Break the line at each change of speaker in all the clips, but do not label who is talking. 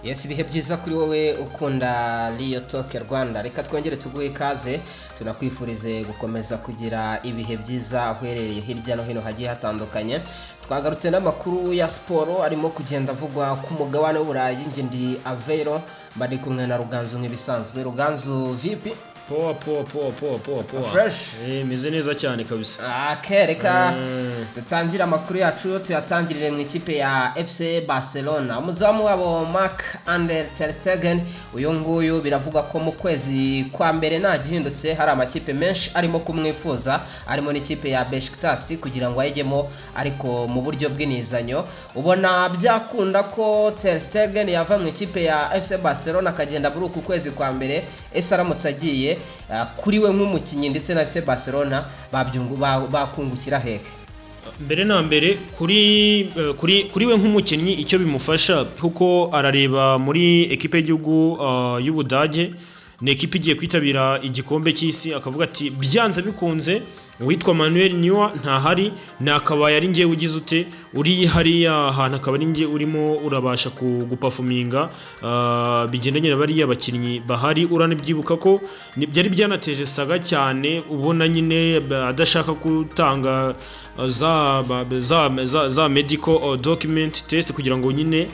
Yes, ibihe byiza kuri wowe ukunda Rio Talk Rwanda. Reka twongere tuguhe ikaze, tunakwifurize gukomeza kugira ibihe byiza uherereye hirya no hino hagiye hatandukanye. Twagarutse n'amakuru ya siporo arimo kugenda avugwa ku mugabane w'Uburayi. Nge ndi Avero, bari kumwe na Ruganzu nk'ibisanzwe. Ruganzu VP
poa
fresh
meze neza cyane kabisa.
Reka tutangira amakuru yacu tuyatangirire mu ikipe ya FC Barcelona. Umuzamu wabo Marc-Andre ter Stegen, uyu nguyu biravuga ko mu kwezi kwa mbere nta gihindutse hari amakipe menshi arimo kumwifuza, arimo n'ikipe ya Besiktas kugira ngo ayigemo, ariko mu buryo bw'inizanyo ubona byakunda ko ter Stegen yava mu ikipe ya FC Barcelona akagenda muri uku kwezi kwa mbere. Ese aramutse agiye kuri we nk'umukinnyi ndetse na FC Barcelona bakungukira hehe?
Mbere na mbere kuri we nk'umukinnyi icyo bimufasha, kuko arareba muri ekipe y'igihugu y'Ubudage, ni ekipe igiye kwitabira igikombe cy'isi, akavuga ati byanze bikunze witwa Manuel Neuer ntahari, nakabaye ari ngiye ugize ute uri hariya ahantu, akaba ari ngiye urimo urabasha guperforminga bigendanye n'abariya abakinnyi bahari. Uranibyibuka ko byari byanateje saga cyane, ubona nyine adashaka gutanga za medical document test kugira ngo nyine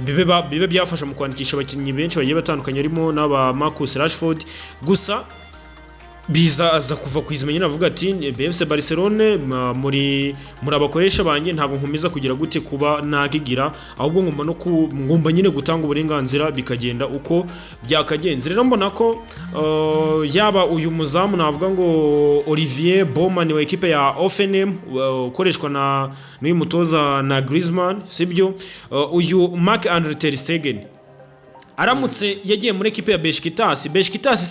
bibe byafasha mu kwandikisha abakinnyi benshi bagiye batandukanye, harimo n'aba Marcus Rashford. Gusa bizaza kuva kwizimenya navuga ati FC Barcelona muri abakoresha banjye, ntabwo nkomeza kugira gute kuba nakigira, ahubwo ngomba nyine gutanga uburenganzira bikagenda uko byakagenze. Rero mbona ko yaba uyu muzamu navuga ngo Olivier Baumann wa ekipe ya Hoffenheim ukoreshwa n'uyu mutoza na Griezmann, sibyo uyu Marc-Andre ter Stegen aramutse yagiye muri ekipe ya Besiktas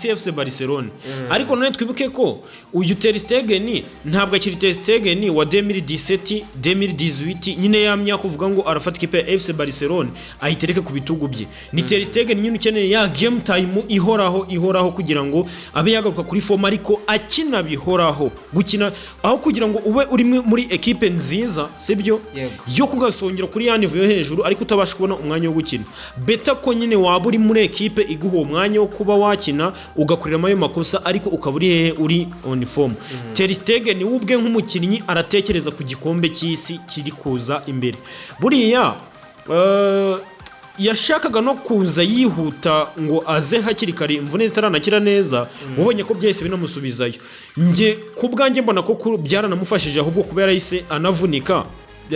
CFC Barcelona. Ariko none twibuke ko uyu ter Stegen ntabwo akiri ter Stegen wa 2017 nyine yamya kuvuga ngo arafata ekipe ya FC Barcelona ayitereke ku bitugu bye. Ni ter Stegen nyine ukeneye ya game time ihoraho kugira ngo abe yagaruka kuri form, ariko akina bihoraho gukina, aho kugira ngo ube uri muri ekipe nziza, sibyo yo kugasongera kuri ya niveau yo hejuru ariko utabasha kubona umwanya wo gukina. Beta ko nyine waba uri muri ekipe iguha umwanya wo kuba wakina ugakoreramo ayo makosa, ariko ukaba uri hehe, uri on form. Ter Stegen ubwe nk'umukinnyi aratekereza ku gikombe cy'isi kiri kuza imbere. Buriya yashakaga no kuza yihuta ngo aze hakiri kare imvune zitaranakira neza, ubonye ko byahise binamusubizayo. Nge kubwanjye mbona ko byaranamufashije, ahubwo kuba yarahise anavunika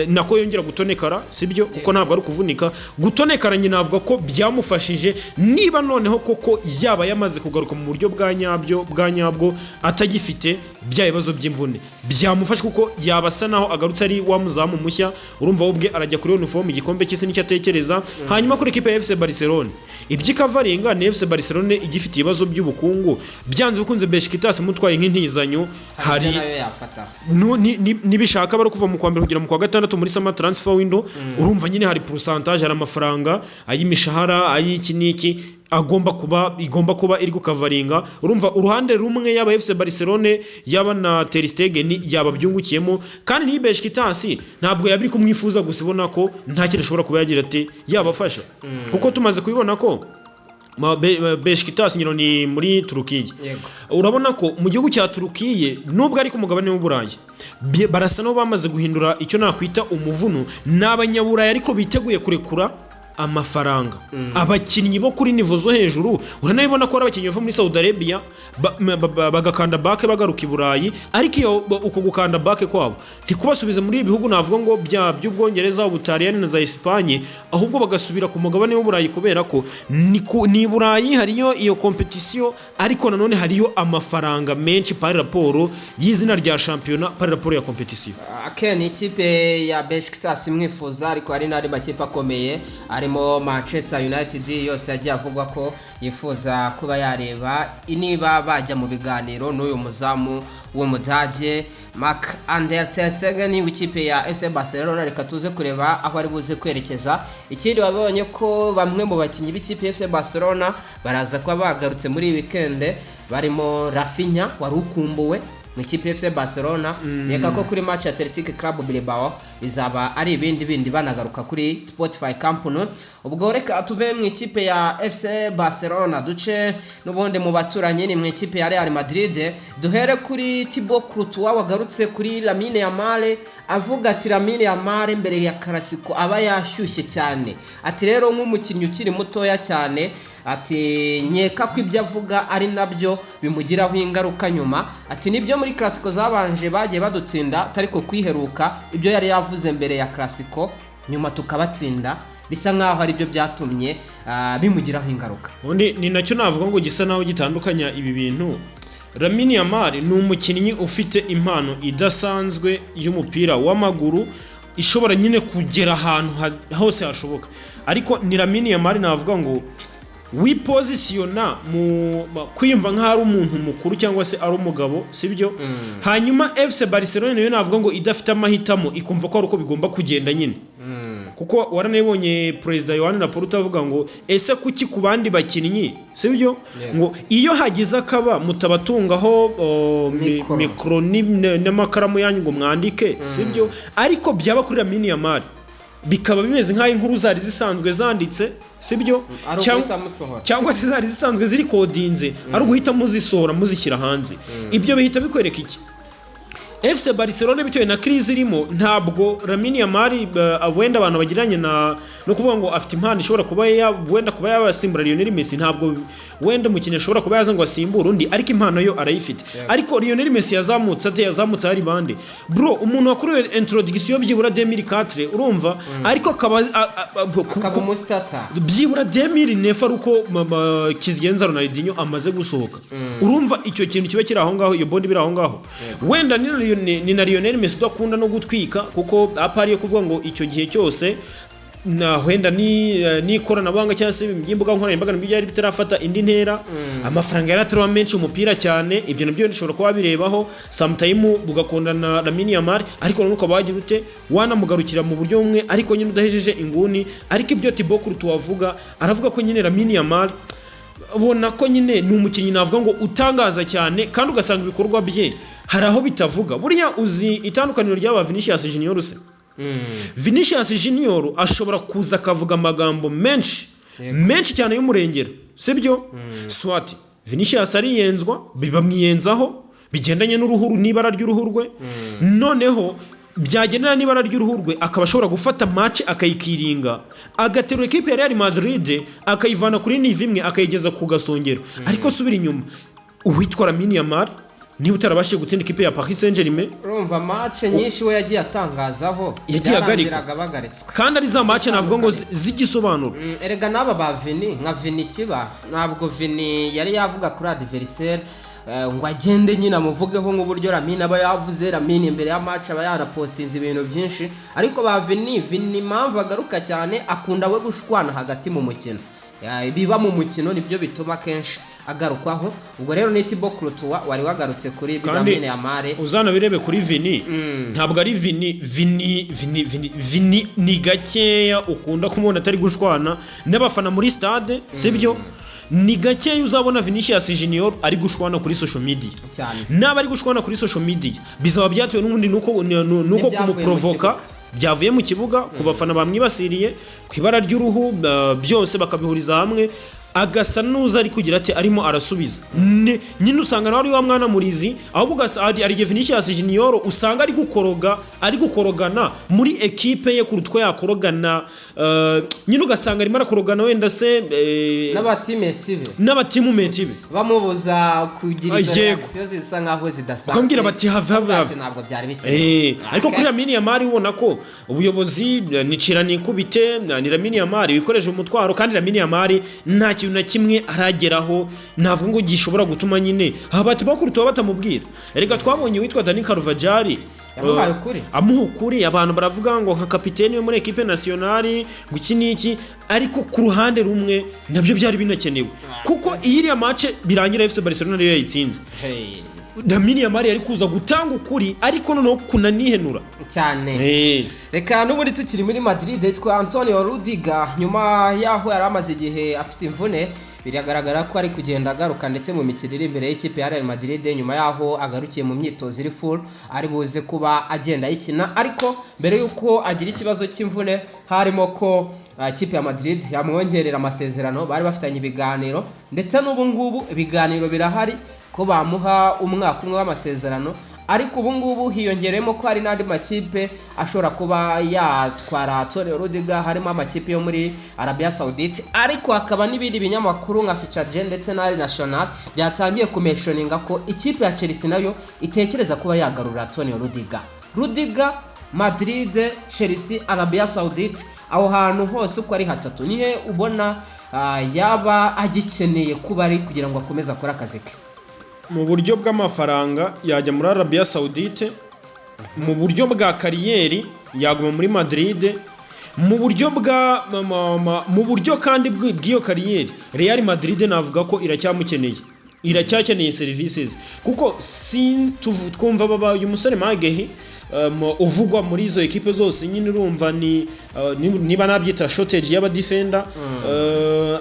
nako yongera gutonekara, sibyo kuko ntabwo ari kuvunika, gutonekara nyine navuga ko byamufashije. Niba noneho koko yaba yamaze kugaruka mu buryo bwa nyabwo atagifite bya bibazo by'imvune, byamufasha kuko yabasa naho agarutse ari wa muzamu mushya. Urumva ubwe arajya kuri uniform igikombe cy'isi nicyo atekereza. Hanyuma kuri ekipe ya FC Barcelona ibyikavaringa ni FC Barcelona igifite ibibazo by'ubukungu, byanze bikunze Besiktas mutwaye nk'intizanyo hari nibishaka bari kuva mu kwa mbere kugera mu kwa gatandatu muri summer transfer window. Urumva nyine hari pourcentage, hari amafaranga ay'imishahara ay'iki n'iki igomba kuba iri gukavaringa. Urumva uruhande rumwe yaba FC Barcelona yaba na ter Stegen yaba byungukiyemo, kandi ni Besiktas ntabwo yabiri kumwifuza gusa, ibona ko nta kintu ashobora kuba yagira ati yabafasha, kuko tumaze kubibona ko Besiktas nyino ni muri Turukiya. Urabona ko mu gihugu cya Turukiya nubwo ari ku mugabane w'Uburayi barasa no bamaze guhindura icyo nakwita umuvuno, n'abanyaburayi ariko biteguye kurekura amafaranga abakinnyi bo kuri nivo zo hejuru. Uranabibona ko abakinnyi bava muri Saudi Arabia bagakanda back bagaruka i Burayi, ariko iyo uko gukanda back kwabo ntikubasubiza muri ibihugu navuga ngo by'Ubwongereza, Ubutaliyani na za Espagne, ahubwo bagasubira ku mugabane w'Uburayi, kubera ko ni Burayi hariyo iyo competition, ariko nanone hariyo amafaranga menshi par rapport y'izina rya championnat par rapport ya competition.
Ni ikipe ya Besiktas imwifuza, ariko hari n'andi makipe akomeye harimo Manchester United, yose yagiye avugwa ko yifuza kuba yareba niba bajya mu biganiro n'uyu muzamu w'Umudage Marc-Andre ter Stegen w'ikipe ya FC Barcelona. Reka tuze kureba aho ari buze kwerekeza. Ikindi wabonye ko bamwe mu bakinnyi b'ikipe ya FC Barcelona baraza kuba bagarutse muri weekend, barimo Rafinha wari ukumbuwe mu ikipe FC Barcelona. Reka ko kuri match ya Athletic Club Bilbao bizaba ari ibindi banagaruka kuri Spotify Camp Nou. ubwo reka tuve mu ikipe ya FC Barcelona duce n'ubundi mu baturanye ni mu ikipe ya Real Madrid duhere kuri Thibaut Courtois wagarutse kuri Lamine Yamal avuga ati Lamine Yamal mbere ya Clasico aba yashyushye cyane ati rero nk'umukinnyi ukiri mutoya cyane ati nkeka ko ibyo avuga ari nabyo bimugiraho ingaruka nyuma ati nibyo muri Clasico zabanje bagiye badutsinda ariko kwiheruka ibyo yari yavuze mbere ya Clasico nyuma tukabatsinda bisa nkaho ari byo byatumye bimugiraho ingaruka.
Undi ni nacyo navuga ngo gisa naho gitandukanya ibi bintu. Lamine Yamal ni umukinnyi ufite impano idasanzwe y'umupira w'amaguru ishobora nyine kugera ahantu hose hashoboka, ariko ni Lamine Yamal navuga ngo wipozisiyona mu kwiyumva nk'ari umuntu mukuru cyangwa se ari umugabo, sibyo? Hanyuma FC Barcelona nayo navuga ngo idafite amahitamo ikumva ko ari uko bigomba kugenda nyine. Kuko waranabonye President Yohani Laporta avuga ngo ese kuki ku bandi bakinnyi, sibyo? Ngo iyo hagize akaba mutabatungaho mikro n'amakaramu yanyu ngo mwandike, sibyo? Ariko byaba kuri Lamine Yamal bikaba bimeze nk'aho inkuru zari zisanzwe zanditse, sibyo? Cyangwa se zari zisanzwe ziri kodinze ari uguhita muzisohora muzishyira hanze. Ibyo bihita bikwereka iki? FC Barcelona bitewe na crise irimo ntabwo Lamine Yamal wenda abantu bagiranye no kuvuga ngo afite impano ishobora kuba wenda kuba yabasimbura Lionel Messi, ntabwo wenda mukinnyi ashobora kuba yaza ngo asimbure undi, ariko impano yo arayifite. Ariko Lionel Messi yazamutse hari bande bro, umuntu wakorewe introduction byibura 2004 urumva, ariko akaba
umustata
byibura 2009 aruko Kizigenza Ronaldinho amaze gusohoka. Urumva icyo kintu kiba kiri aho ngaho, iyo bondi biri aho ngaho. Wenda ni na Lionel Messi udakunda no gutwika kuko apariye kuvuga ngo icyo gihe cyose na wenda ni koranabuhanga cyangwa se imbuga nkoranyambaga byari bitarafata indi ntera, amafaranga yaraterwa menshi umupira cyane, ibyo nabyo bishobora kuba birebaho sometime bugakunda na Lamine Yamal, ariko nuko bagira ute wanamugarukira mu buryo bumwe ariko nyine udahejeje inguni. Ariko ibyo Thibaut Courtois aravuga ko nyine Lamine Yamal ubona ko nyine ni umukinnyi navuga ngo utangaza cyane kandi ugasanga ibikorwa bye hari aho bitavuga. Buriya uzi itandukaniro ry'aba Vinicius Junior se? Vinicius Junior ashobora kuza akavuga amagambo menshi cyane y'umurengera, sibyo? Swati Vinicius ariyenzwa bibamwiyenzaho bigendanye n'uruhuru n'ibara ry'uruhu rwe, noneho byagendana n'ibara ry'uruhu rwe akaba ashobora gufata match akayikiringa agaterura equipe ya Real Madrid akayivana kuri nivo imwe akayigeza ku gasongero. Ariko subira inyuma uwitwa Lamine Yamal niba utarabashije gutsinda ikipe ya Paris Saint-Germain,
urumva match nyinshi we yagiye atangazaho yagaritswe
kandi ari za match navuga ngo zigisobanura.
Erega naba ba Vini nka Vini kiba ntabwo Vini yari yavuga kuri adversaire ngo agende nyine amuvugeho nk'uburyo Lamine aba yavuze. Lamine imbere ya match aba yarapostinze ibintu byinshi, ariko ba Vini impamvu agaruka cyane akunda we gushwana hagati mu mukino, biba mu mukino nibyo bituma kenshi agarukwaho. Ubwo rero ni Thibaut Courtois wari wagarutse kuri Lamine Yamal.
Uzana birebe kuri Vini ntabwo ari Vini ni gakeya ukunda kumubona atari gushwana n'abafana muri stade, sibyo? Ni gakeya uzabona Vinicius Junior ari gushwana kuri social media
cyane.
Naba ari gushwana kuri social media bizaba byatewe n'ubundi nuko kumuprovoka byavuye mu kibuga ku bafana bamwibasiriye ku ibara ry'uruhu, byose bakabihuriza hamwe agasa nuza ari kugira ati arimo arasubiza nyine usanga nawe ari wa mwana murizi, ahubwo ari Vinicius Junior usanga ari gukorogana muri equipe ye kurutwa yakorogana, nyine ugasanga arimo arakorogana wenda se n'abatimumeti be
bamubuza kugira izo reaction zisa nkaho zidasanzwe,
ukambwira bati have
ntabwo byari bikenewe.
Ariko kuri Lamine Yamal ubona ko ubuyobozi nicira nikubite ni Lamine Yamal wikoreje umutwaro, kandi Lamine Yamal nta kintu na kimwe arageraho navuga ngo gishobora gutuma nyine abati bakuruta batamubwira. Erega twabonye witwa Dani Carvajal amuha ukuri, abantu baravuga ngo nka kapiteni we muri equipe nationale gukiniki, ariko ku ruhande rumwe nabyo byari binakenewe kuko iriya match birangira FC Barcelona yo yayitsinze. Lamine Yamal yari kuza gutanga ukuri ariko noneho kunanihenura
cyane. Reka n'ubundi tukiri muri Madrid yitwa Antonio Rudiger nyuma yaho yari amaze igihe afite imvune biragaragara ko ari kugenda agaruka ndetse mu mikino iri imbere y'ikipe ya Real Madrid nyuma yaho agarukiye mu myitozo iri full ari buze kuba agenda yikina, ariko mbere yuko agira ikibazo cy'imvune harimo ko ikipe ya Madrid yamwongerera amasezerano, bari bafitanye ibiganiro ndetse n'ubu ngubu ibiganiro birahari ko bamuha umwaka umwe w'amasezerano, ariko ubu ngubu hiyongeremo ko hari n'andi makipe ashobora kuba yatwara Antonio Rudiger, harimo amakipe yo muri Arabia Saudite, ariko hakaba n'ibindi binyamakuru nka Fichaje ndetse na Al Nacional byatangiye kumenshoninga ko ikipe ya Chelsea nayo itekereza kuba yagarura Antonio Rudiger, Madrid, Chelsea, Arabia Saudite, aho hantu hose uko ari hatatu nihe ubona yaba agikeneye kuba ari kugira ngo akomeze akore akazi ke?
Mu buryo bw'amafaranga yajya muri Arabia Saudite, mu buryo bwa kariyeri yaguma muri Madrid, mu buryo kandi bw'iyo kariyeri Real Madrid navuga ko iracyakeneye services, kuko twumva baba uyu musore Magehi uvugwa muri izo ekipe zose nyine urumva niba nabyita shortage y'aba defender,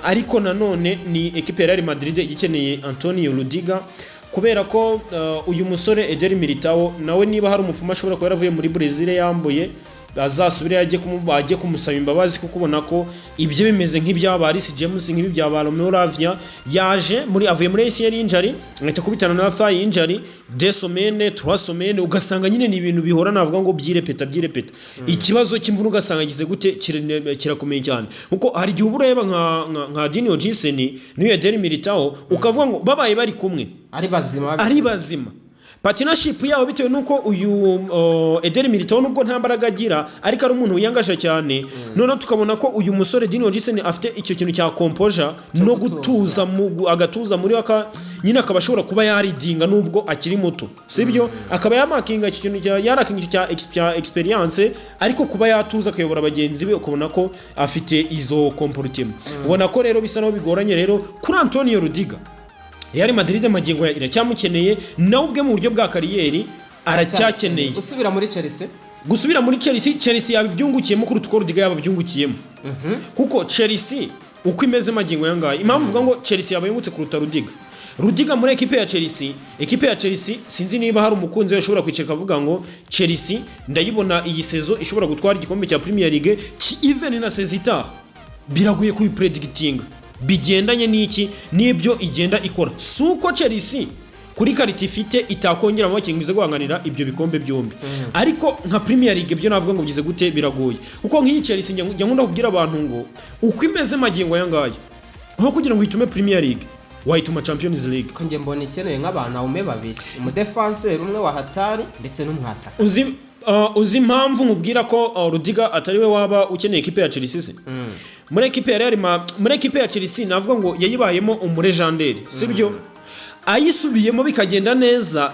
ariko nanone ni ekipe ya Real Madrid igikeneye Antonio Rudiger, kubera ko uyu musore Eder Militao nawe niba hari umupfumu ashobora kuba yaravuye muri Brazil yambuye, azasubire ajye kumusaba imbabazi, kuko ubona ko ibyo bimeze nk'ibyaba Reece James, nk'ibi bya Romeo Lavia avuye muri ACL injury ngahita kubitana na thigh injury 2 semaines 3 semaines, ugasanga nyine ni ibintu bihora navuga ngo byirepeta ikibazo cy'imvune ugasanga gize gute kirakomeye cyane, kuko hari igihe ureba nka Dino Jason niyo Eder Militao ukavuga ngo babaye bari kumwe ari bazima partnership yabo, bitewe nuko uyu Eder Militao nubwo nta mbaraga agira ariko ari umuntu wiyangaje cyane, none tukabona ko uyu musore Dino Jason afite icyo kintu cya composure no gutuza agatuza muri nyine akaba ashobora kuba yaridinga nubwo akiri muto, sibyo akaba yamakinga icyo kintu cya experience, ariko kuba yatuza akayobora bagenzi be ukabona ko afite izo comportement. Ubona ko rero bisa naho bigoranye rero kuri Antonio Rudiger. Real Madrid magingo iracyamukeneye, nawe ubwe mu buryo bwa kariyeri aracyakeneye
gusubira
muri Chelsea yabyungukiyemo kuruta uko Rudiger yababyungukiyemo, kuko Chelsea uko imeze magingo yangaye, impamvu uvuga ngo Chelsea yabayungutse kuruta Rudiger muri ekipe ya Chelsea sinzi niba hari umukunzi we ashobora kwiceka avuga ngo Chelsea ndayibona iyi sezo ishobora gutwara igikombe cya Premier League, even na sezita biraguye kubipredictinga bigendanye n'ibyo igenda ikora, suko Chelsea kuri kariti ifite itakongera mu bakingize guhanganira ibyo bikombe byombi, ariko nka Premier League byo navuga ngo bigize gute biragoye, kuko nk'iyi Chelsea njya nkunda kugira abantu ngo uko imeze magingo yangaye aho kugira ngo itume Premier League wahituma Champions League,
ko nge mbona ikeneye nk'abantu umwe babiri, umudefenseur umwe wa hatari ndetse n'umwataka.
Uzi impamvu nkubwira ko Rudiger atari we waba ukeneye ekipe ya Chelsea? Muri ekipe ya Chelsea navuga ngo yayibayemo umulegendary, sibyo ayisubiyemo bikagenda neza,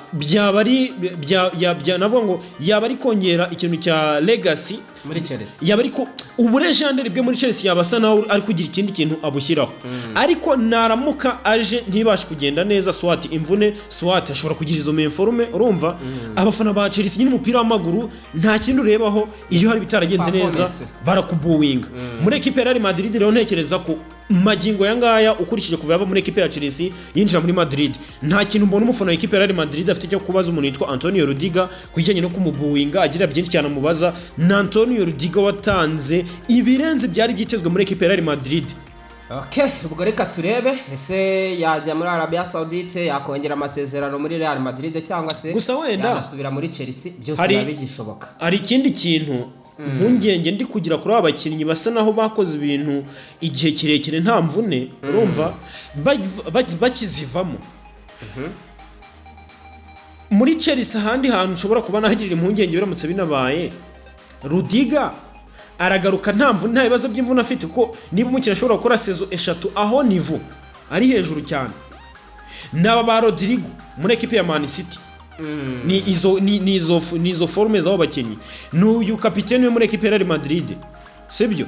navuga ngo yaba ari kongera ikintu cya legacy
muri Chelsea,
yaba ariko ubulegendary bwe muri Chelsea yabasa nawe ari kugira ikindi kintu abushyiraho, ariko naramuka aje ntibashe kugenda neza, swati imvune, swati ashobora kugira izo menforume, urumva abafana ba Chelsea nyine umupira w'amaguru nta kintu urebaho, iyo hari bitaragenze neza barakubuwinga. Muri ekipe ya Real Madrid rero ntekereza ko magingo yangaya ukurikije kuva yava muri ekipe ya Chelsea yinjira muri Madrid, nta kintu mbona umufana wa ekipe ya Real Madrid afite cyo kubaza umuntu yitwa Antonio Rudiger kujyanye no kumubuwinga, agira byinshi cyane mubaza. Na Antonio Rudiger watanze ibirenze byari byitezwe muri ekipe ya Real Madrid.
Okay, ubwo reka turebe ese yajya muri Arabia Saudite yakongera amasezerano muri Real Madrid cyangwa se
gusa wenda
yanasubira muri Chelsea, byose bigishoboka.
Hari ikindi kintu mpungenge ndi kugira kuri aba bakinnyi basa naho bakoze ibintu igihe kirekire nta mvune, urumva bakizivamo. Muri Chelsea handi hantu ushobora kuba nahagirira impungenge biramutse binabaye, Rudiger aragaruka nta mvune, nta bibazo by'imvune afite, kuko niba umukino ashobora gukora sezo 3 aho nivo ari hejuru cyane. Naba ba Rodrigo muri ekipe ya Man City ni izo forme z'abo bakinnyi, n'uyu kapiteni we muri ekipe ya Real Madrid, sibyo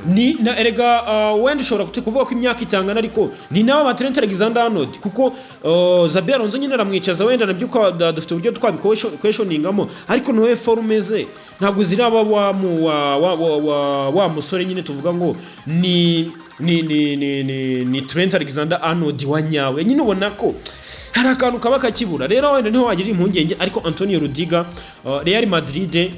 ni na erega wenda ushobora kuvuga ko imyaka itangana, ariko ni nabo ba Trent Alexander-Arnold, kuko Xabi Alonso nyine aramwicaza, wenda nabyo dufite uburyo twabikoshoningamo, ariko nowe forme ze ntabwo ziraba wa musore nyine tuvuga ngo ni Trent Alexander-Arnold wanyawe, nyine ubona ko hari akantu kaba kakibura. Rero wenda niho wagira impungenge, ariko Antonio Rudiger Real Madrid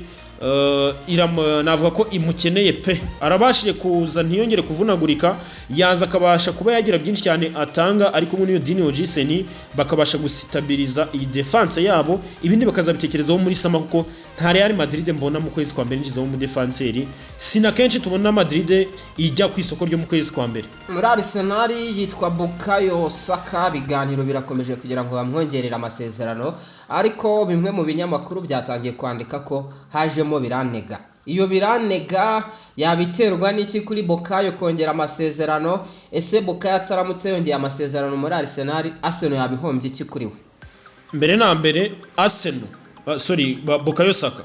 navuga ko imukeneye pe, arabashije kuza ntiyongere kuvunagurika, yaza akabasha kuba yagira byinshi cyane atanga, ariko muri Dini Ogiseni bakabasha gusitabiliza iyi defense yabo, ibindi bakazabitekerezaho muri sama, kuko nta Real Madrid mbona mu kwezi kwa mbere ninjizaho mu defenseri, sina kenshi tubona Madrid ijya ku isoko ryo mu kwezi kwa mbere.
Muri Arsenal yitwa Bukayo Saka, biganiro birakomeje kugira ngo bamwongerere amasezerano, ariko bimwe mu binyamakuru byatangiye kwandika ko hajemo biranega. Iyo biranega yabiterwa n'iki kuri Bukayo kongera amasezerano? Ese Bukayo ataramutse yongeye amasezerano muri Arsenal yabihombye iki kuri we?
Mbere na mbere Bukayo Saka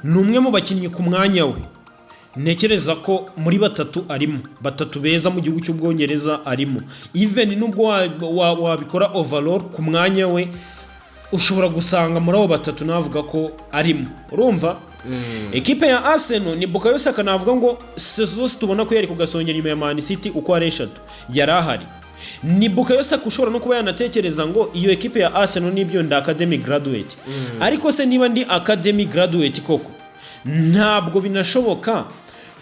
ni umwe mu bakinnyi ku mwanya we, ntekereza ko muri batatu beza mu gihugu cy'Ubwongereza arimo, even nubwo wabikora overall ku mwanya we ushobora gusanga muri abo batatu navuga ko arimo. Urumva ekipe ya Arsenal ni Bukayo Saka, navuga ngo zose tubona ko yari kugasongera nyuma ya Man City uko ari 3 yari ahari. Ni Bukayo Saka ushobora no kuba yanatekereza ngo iyo ekipe ya Arsenal nibyo nda academy graduate, ariko se niba ndi academy graduate koko ntabwo binashoboka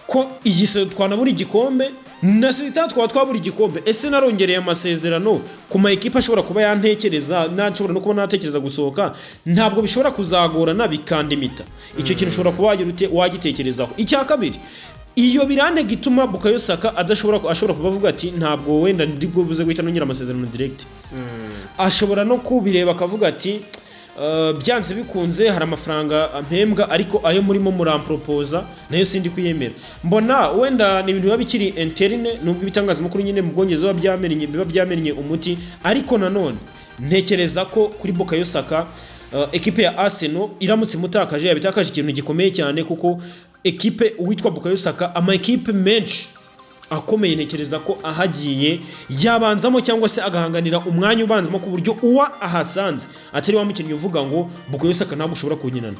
ko igise twanabura igikombe na sita twabura igikombe. Ese narongereye amasezerano ku ma ekipe ashobora kuba yantekereza, nashobora no kuba natekereza gusohoka, ntabwo bishobora kuzagorana bikandimita. Icyo kintu ushobora kuba wagitekerezaho. Icya kabiri, iyo birane gituma Bukayo Saka ashobora kuba avuga ati ntabwo wenda ndibwo buze guhita nongera amasezerano direct. Ashobora no kubireba akavuga ati byanze bikunze hari amafaranga mpembwa, ariko ayo murimo murampropoza nayo sindi kuyemera. Mbona wenda ni ibintu biba bikiri interne, nubwo ibitangazamakuru nyine mu Bwongereza biba byamenye umuti, ariko nanone ntekereza ko kuri Bukayo Saka ekipe ya Arsenal iramutse mutakaje yabitakaje ikintu gikomeye cyane, kuko ekipe witwa Bukayo Saka ama ekipe menshi akomeye ntekereza ko ahagiye yabanzamo cyangwa se agahanganira umwanya ubanzamo ku buryo uwa ahasanze atari wa mukinnyi uvuga ngo Bukayo Saka ntabwo ushobora kunyinana.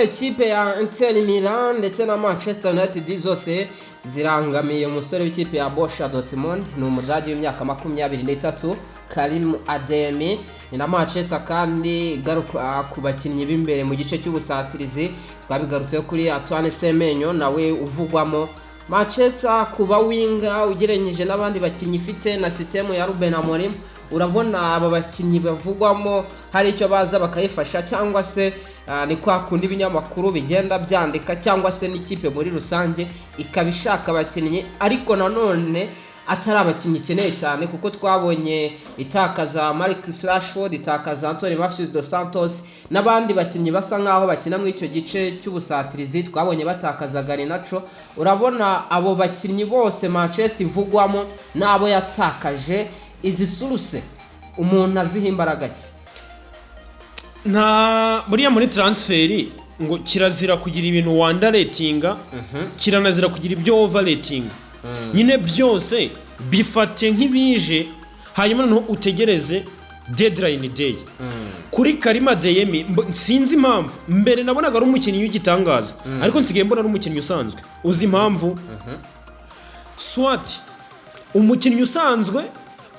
Ikipe ya Inter Milan ndetse na Manchester United zose zirangamiye umusore w'ikipe ya Borussia Dortmund, ni umudage w'imyaka 23 Karim Adeyemi. Ni na Manchester kandi garuka ku bakinnyi b'imbere mu gice cy'ubusatirizi, twabigarutseho kuri Antoine Semenyo nawe uvugwamo. Manchester kuba winga ugerenyije n'abandi bakinnyi ifite na system ya Ruben Amorim, urabona aba bakinnyi bavugwamo hari icyo baza bakayifasha, cyangwa se ni kwa kundi binyamakuru bigenda byandika, cyangwa se n'ikipe muri rusange ikabishaka abakinnyi ariko nanone atari abakinnyi keneye cyane, kuko twabonye itakaza Marcus Rashford, itakaza Anthony Martial dos Santos n'abandi bakinnyi basa nkaho bakina mu icyo gice cy'ubusatirizi, twabonye batakaza Garnacho. Urabona abo bakinnyi bose Manchester ivugwamo nabo yatakaje, izi suruse umuntu azihimbaraga ki?
Nta buriya muri transferi ngo kirazira kugira ibintu wanda ratinga, kiranazira kugira ibyo over ratinga. Nyine byose bifate nk'ibije, hanyuma noneho utegereze deadline day. Kuri Karim Adeyemi sinzi impamvu mbere nabonaga ari umukinnyi w'igitangaza, ariko nsigaye mbona ari umukinnyi usanzwe. Uzi impamvu? Swat umukinnyi usanzwe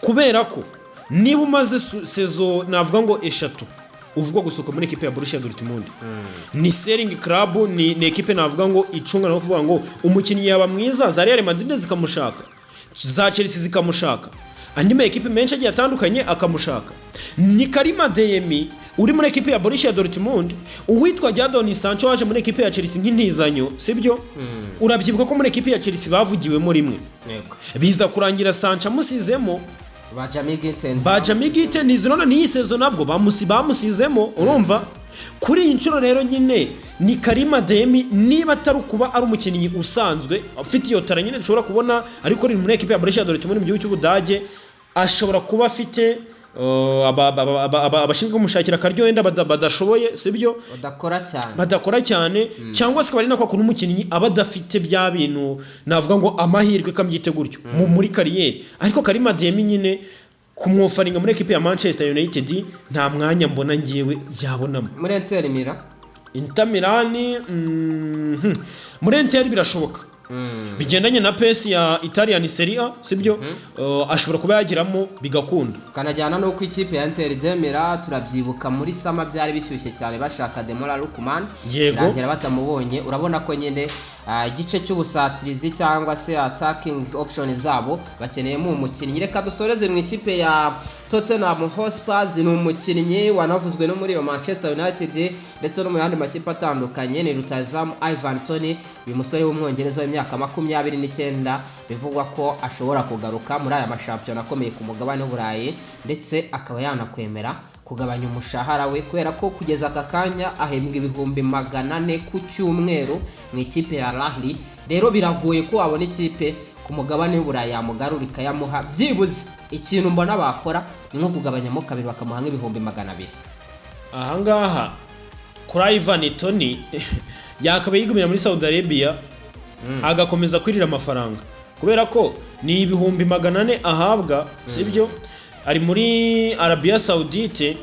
kubera ko niba umaze sezo navuga ngo 3 uvugwa gusoka muri ekipe ya Borussia Dortmund, ni selling club, ni ekipe navuga ngo icunga no kuvuga ngo umukinnyi yaba mwiza, za Real Madrid zikamushaka, za Chelsea zikamushaka, andi ma ekipe menshi agiye atandukanye akamushaka. Ni Karim Adeyemi uri muri ekipe ya Borussia Dortmund, uwitwa Jadon Sancho waje muri ekipe ya Chelsea nk'intizanyo, sibyo? Urabyibuka ko muri ekipe ya Chelsea bavugiwemo rimwe, biza kurangira Sancho amusizemo Bajami Gitens none ni season nabwo bamusizemo. Urumva kuri iyi nshuro rero nyine ni Karim Adeyemi, niba atari kuba ari umukinnyi usanzwe ufite iyo tara nyine dushobora kubona, ariko muri ekipe ya Borussia Dortmund mu gihugu cy'Ubudage ashobora kuba afite abashinzwe kumushakira akaryo wenda badashoboye, sibyo? Badakora cyane cyangwa se bari nakwa umukinnyi aba adafite bya bintu navuga ngo amahirwe kambyite gutyo muri kariyeri. Ariko Karim Adeyemi nyine kumwofaringa muri ekipe ya Manchester United nta mwanya mbona ngiyewe yabonamo.
Muri Inter Milan
muri Inter birashoboka, bigendanye na pesi ya Italian Serie A sibyo ashobora kuba yagiramo bigakunda
kanajyana nuko ikipe ya Inter de Milan turabyibuka muri sama byari bishyushye cyane bashaka Demola Lookman
yego
batamubonye urabona ko nyine igice cy'ubusatirizi cyangwa se attacking option zabo bakeneyemo umukinnyi reka dusoreze mu ikipe ya Tottenham Hotspur ni umukinnyi wanavuzwe no muri yo Manchester United ndetse no mu yandi makipe atandukanye ni rutazamu Ivan Toney uyu musore w'umwongereza w'imyaka 29 bivugwa ko ashobora kugaruka muri aya mashampiyona akomeye ku mugabane w'Uburayi ndetse akaba yanakwemera kugabanya umushahara we kubera ko kugeza aka kanya ahembwa ibihumbi 400 ku cyumweru mu ikipe ya Rahli rero biragoye ko wabona ikipe ku mugabane w'Uburayi yamugarurika yamuha byibuze ikintu mbona bakora ni nko kugabanyamo kabiri bakamuha nk'ibihumbi 200
ahangaha kuri Ivan Toney yakabaye yigumira muri Saudi Arabia agakomeza kwirira amafaranga kubera ko ni ibihumbi 400 ahabwa sibyo ari muri Arabia Saudite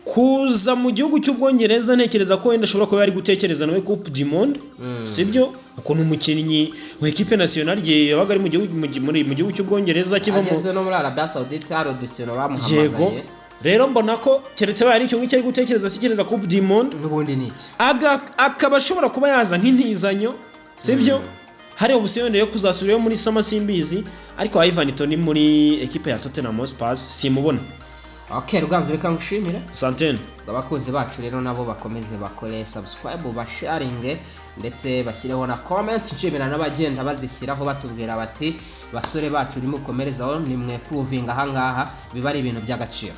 kuza mu gihugu cy'Ubwongereza ntekereza ko wenda ashobora kuba yari gutekereza nawe Coupe du Monde sibyo ukuntu umukinnyi wa equipe nationale yabaga ari mu gihugu cy'Ubwongereza kiva mu
ageze no muri Arabia Saudite hari udukino bamuhamagaye
yego rero mbona ko keretse bari icyo ngicyo ari gutekereza sikereza Coupe du Monde
n'ubundi niki
akaba ashobora kuba yaza nk'intizanyo sibyo hari ubusiyone yo kuzasubirayo muri sama simbizi ariko Ivan Toney muri equipe ya Tottenham Hotspur simubona
okay ruganzu reka ngushimire
Santene
abakunzi bacu rero nabo bakomeze bakore subscribe basharinge ndetse bashyireho na comment nshimira n'abagenda bazishyiraho batubwira bati basore bacu urimo komerezaho nimwe proving ahangaha biba ari ibintu by'agaciro